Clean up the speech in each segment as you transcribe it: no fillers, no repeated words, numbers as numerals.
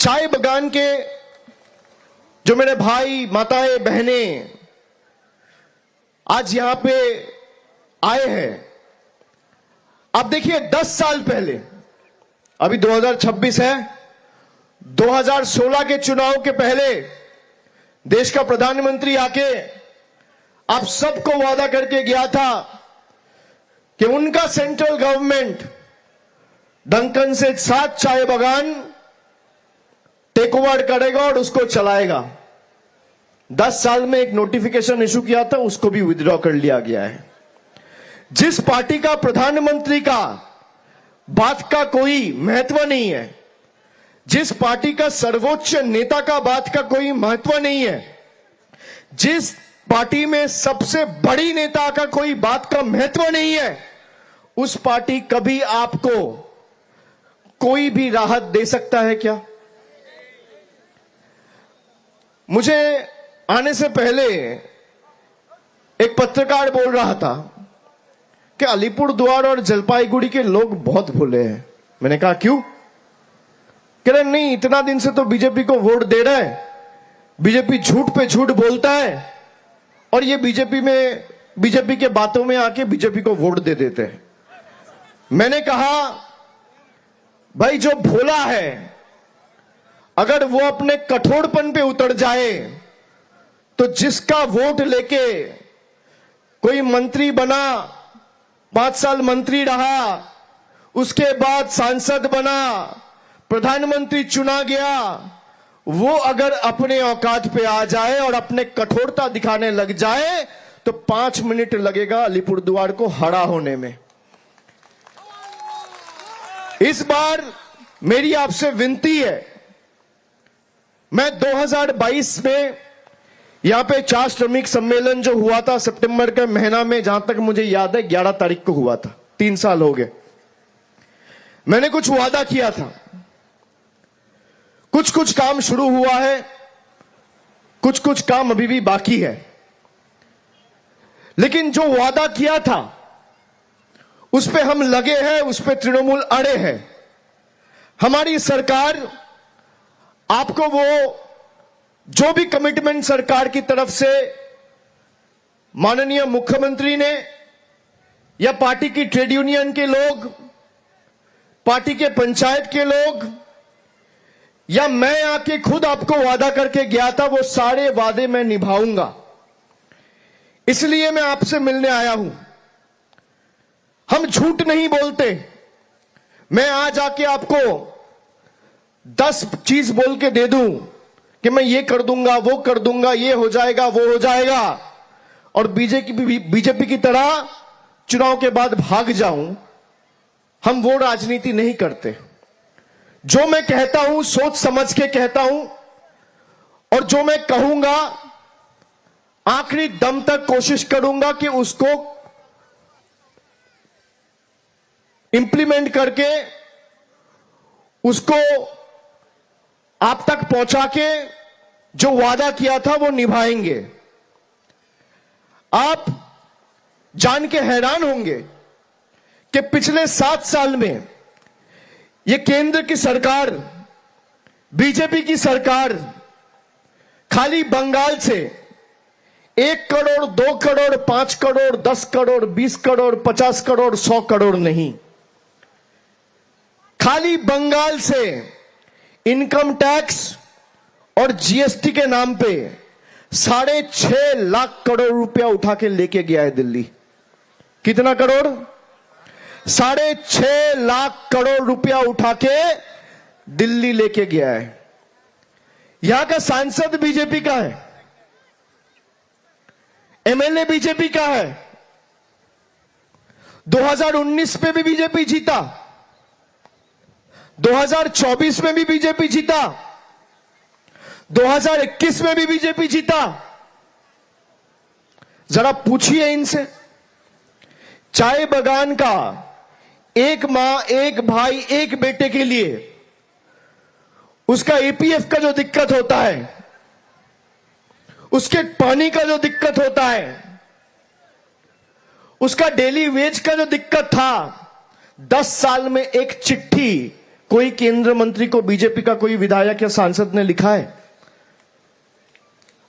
चाय बगान के जो मेरे भाई माताएं बहनें आज यहां पे आए हैं। आप देखिए 10 साल पहले, अभी 2026 है, 2016 के चुनाव के पहले देश का प्रधानमंत्री आके आप सबको वादा करके गया था कि उनका सेंट्रल गवर्नमेंट डंकन से 7 चाय बगान टेक ओवर करेगा और उसको चलाएगा। 10 साल में एक नोटिफिकेशन इशू किया था, उसको भी विथड्रॉ कर लिया गया है। जिस पार्टी का प्रधानमंत्री का बात का कोई महत्व नहीं है, जिस पार्टी का सर्वोच्च नेता का बात का कोई महत्व नहीं है, जिस पार्टी में सबसे बड़ी नेता का कोई बात का महत्व नहीं है, उस पार्टी कभी आपको कोई भी राहत दे सकता है क्या? मुझे आने से पहले एक पत्रकार बोल रहा था कि अलीपुरद्वार और जलपाईगुड़ी के लोग बहुत भोले हैं। मैंने कहा क्यों? कह रहे नहीं, इतना दिन से तो बीजेपी को वोट दे रहा है, बीजेपी झूठ पे झूठ बोलता है और ये बीजेपी के बातों में आके बीजेपी को वोट दे देते हैं। मैंने कहा भाई जो भोला है, अगर वो अपने कठोरपन पे उतर जाए तो जिसका वोट लेके कोई मंत्री बना, 5 साल मंत्री रहा, उसके बाद सांसद बना, प्रधानमंत्री चुना गया, वो अगर अपने औकात पे आ जाए और अपने कठोरता दिखाने लग जाए तो 5 मिनट लगेगा अलीपुरद्वार को हरा होने में। इस बार मेरी आपसे विनती है, मैं 2022 में यहां पे 4 श्रमिक सम्मेलन जो हुआ था सितंबर के महीना में, जहां तक मुझे याद है 11 तारीख को हुआ था, 3 साल हो गए। मैंने कुछ वादा किया था, कुछ काम शुरू हुआ है, कुछ काम अभी भी बाकी है, लेकिन जो वादा किया था उस पे हम लगे हैं, उस पे तृणमूल अड़े हैं। हमारी सरकार आपको वो जो भी कमिटमेंट सरकार की तरफ से माननीय मुख्यमंत्री ने या पार्टी की ट्रेड यूनियन के लोग, पार्टी के पंचायत के लोग या मैं आके खुद आपको वादा करके गया था, वो सारे वादे मैं निभाऊंगा। इसलिए मैं आपसे मिलने आया हूं। हम झूठ नहीं बोलते। मैं आज आके आपको 10 चीज बोल के दे दूं कि मैं ये कर दूंगा, वो कर दूंगा, ये हो जाएगा, वो हो जाएगा, और बीजेपी की तरह चुनाव के बाद भाग जाऊं। हम वो राजनीति नहीं करते। जो मैं कहता हूं सोच समझ के कहता हूं, और जो मैं कहूंगा आखिरी दम तक कोशिश करूंगा कि उसको इंप्लीमेंट करके उसको आप तक पहुंचा के जो वादा किया था वो निभाएंगे। आप जान के हैरान होंगे कि पिछले 7 साल में ये केंद्र की सरकार, बीजेपी की सरकार, खाली बंगाल से 1 करोड़, 2 करोड़, 5 करोड़, 10 करोड़, 20 करोड़, 50 करोड़, 100 करोड़ नहीं, खाली बंगाल से इनकम टैक्स और जीएसटी के नाम पे 6.5 लाख करोड़ रुपया उठा के लेके गया है दिल्ली। कितना करोड़? 6.5 लाख करोड़ रुपया उठा के दिल्ली लेके गया है। यहां का सांसद बीजेपी का है, एमएलए बीजेपी का है। 2019 में भी बीजेपी जीता, 2024 में भी बीजेपी जीता, 2021 में भी बीजेपी जीता। जरा पूछिए इनसे, चाय बगान का एक मां, एक भाई, एक बेटे के लिए उसका एपीएफ का जो दिक्कत होता है, उसके पानी का जो दिक्कत होता है, उसका डेली वेज का जो दिक्कत था, 10 साल में एक चिट्ठी कोई केंद्र मंत्री को बीजेपी का कोई विधायक या सांसद ने लिखा है?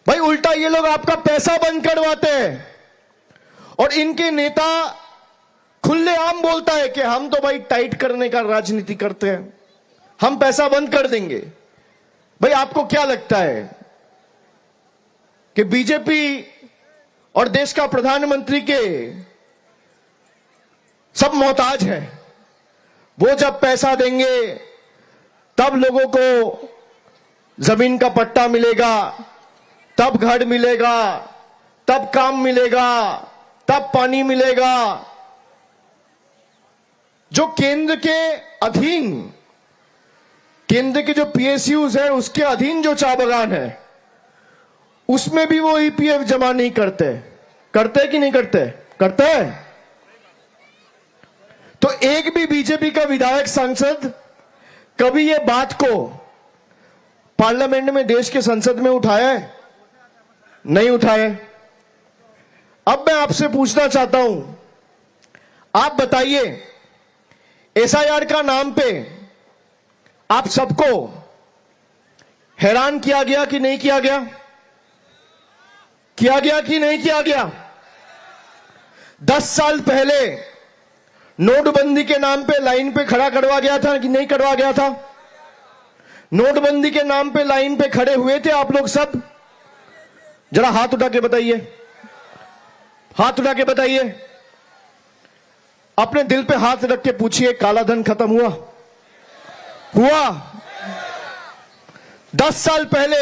भाई उल्टा ये लोग आपका पैसा बंद करवाते हैं और इनके नेता खुलेआम बोलता है कि हम तो भाई टाइट करने का राजनीति करते हैं, हम पैसा बंद कर देंगे। भाई आपको क्या लगता है कि बीजेपी और देश का प्रधानमंत्री के सब मोहताज है? वो जब पैसा देंगे तब लोगों को जमीन का पट्टा मिलेगा, तब घर मिलेगा, तब काम मिलेगा, तब पानी मिलेगा। जो केंद्र के अधीन, केंद्र के जो पीएसयूज है उसके अधीन जो चाय बागान है, उसमें भी वो ईपीएफ जमा नहीं करते। करते कि नहीं करते? करते हैं। तो एक भी बीजेपी का विधायक सांसद कभी ये बात को पार्लियामेंट में, देश के संसद में उठाया है? नहीं उठाए। अब मैं आपसे पूछना चाहता हूं, आप बताइए, एसआईआर का नाम पे आप सबको हैरान किया गया कि नहीं किया गया? किया गया कि नहीं किया गया? 10 साल पहले नोटबंदी के नाम पे लाइन पे खड़ा करवा गया था कि नहीं करवा गया था? नोटबंदी के नाम पे लाइन पे खड़े हुए थे आप लोग सब? जरा हाथ उठा के बताइए, हाथ उठा के बताइए। अपने दिल पे हाथ रख के पूछिए, काला धन खत्म हुआ? हुआ? 10 साल पहले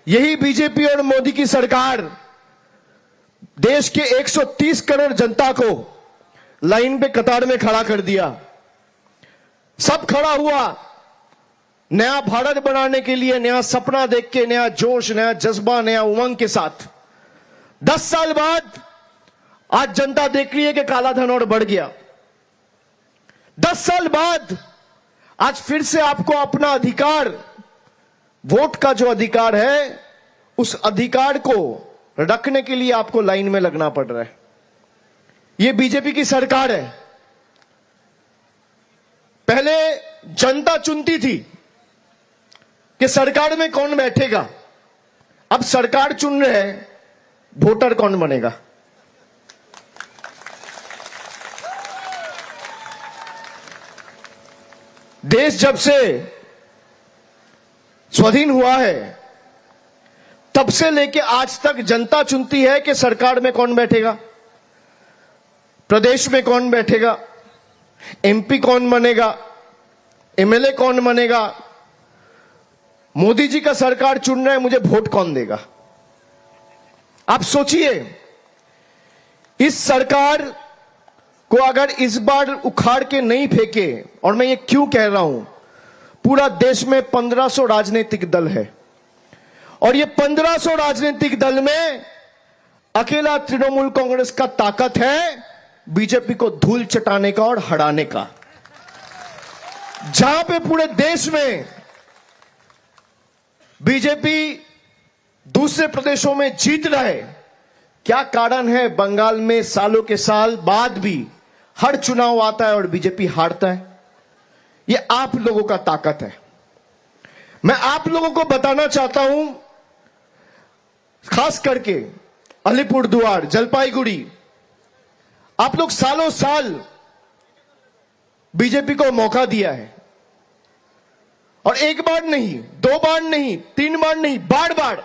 यही बीजेपी और मोदी की सरकार देश के 130 करोड़ जनता को लाइन पे कतार में खड़ा कर दिया। सब खड़ा हुआ नया भारत बनाने के लिए, नया सपना देख के, नया जोश, नया जज्बा, नया उमंग के साथ। 10 साल बाद आज जनता देख रही है कि काला धन और बढ़ गया। 10 साल बाद आज फिर से आपको अपना अधिकार, वोट का जो अधिकार है, उस अधिकार को रखने के लिए आपको लाइन में लगना पड़ रहा है। यह बीजेपी की सरकार है। पहले जनता चुनती थी कि सरकार में कौन बैठेगा, अब सरकार चुन रहे हैं वोटर कौन बनेगा। देश जब से स्वाधीन हुआ है तब से लेके आज तक जनता चुनती है कि सरकार में कौन बैठेगा, प्रदेश में कौन बैठेगा, एमपी कौन बनेगा, एमएलए कौन बनेगा। मोदी जी का सरकार चुन रहा है, मुझे वोट कौन देगा। आप सोचिए, इस सरकार को अगर इस बार उखाड़ के नहीं फेंके, और मैं ये क्यों कह रहा हूं, पूरा देश में 1500 राजनीतिक दल है और ये 1500 राजनीतिक दल में अकेला तृणमूल कांग्रेस का ताकत है बीजेपी को धूल चटाने का और हराने का। जहां पे पूरे देश में बीजेपी दूसरे प्रदेशों में जीत रहे, क्या कारण है बंगाल में सालों के साल बाद भी हर चुनाव आता है और बीजेपी हारता है? ये आप लोगों का ताकत है। मैं आप लोगों को बताना चाहता हूं, खास करके अलीपुरद्वार, जलपाईगुड़ी, आप लोग सालों साल बीजेपी को मौका दिया है और एक बार नहीं, 2 बार नहीं, 3 बार नहीं, बार बार